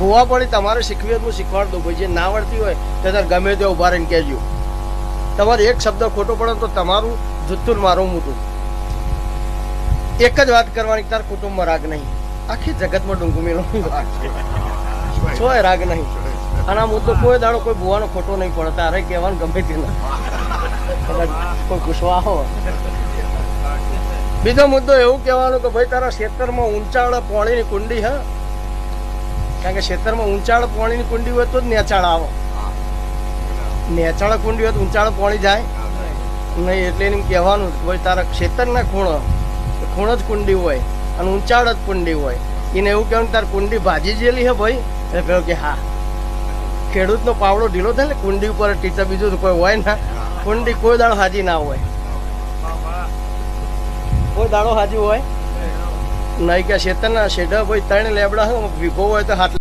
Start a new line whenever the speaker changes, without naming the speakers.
ભૂવા પડી તમારે શીખવી હોય હું શીખવાડ દઉં ભાઈ. જે ના આવડતી હોય તો તારે ગમે તે ઉભા રહીને કહેજો. તમારે એક શબ્દ ખોટો પડે તો તમારું જુત્તું મારું મોટું. એક જ વાત કરવાની, તાર કુટુંબમાં રાગ નહીં. આખી જગતમાં ડુંગુમેલો છોય રાગ નહીં. અને આ મુદ્દો કોઈ દાડો કોઈ ભૂવાનો ખોટો નહીં પડે. તારે કહેવાનું ગમે તે કોઈ ગુસ્સા હો. બીજો મુદ્દો એવું કહેવાનું કે ભાઈ તારા ખેતરમાં ઊંચાળ પાણીની કુંડી હે. કારણ કે ખેતરમાં ઊંચાળ પાણીની કુંડી હોય તો જ નેચાળ આવે. નેચાળ કુંડી હોય તો ઊંચાળ પાણી જાય નહીં. એટલે એને કહેવાનું ભાઈ તારા ખેતરના ખૂણો જ કુંડી હોય અને ઊંચાળ જ કુંડી હોય. એને એવું કહેવાનું તાર કુંડી ભાજી જેલી હે ભાઈ. એટલે પેલો કે હા. ખેડૂતનો પાવડો ઢીલો થાય ને કુંડી ઉપર ટીચર બીજું કોઈ હોય ના. કુંડી કોઈ દાડો હાજી ના હોય. કોઈ દાડો હાજી હોય નહીં. કે ખેતરના શેઢા ભાઈ 3 લેબડા વીઘો હોય તો હાથ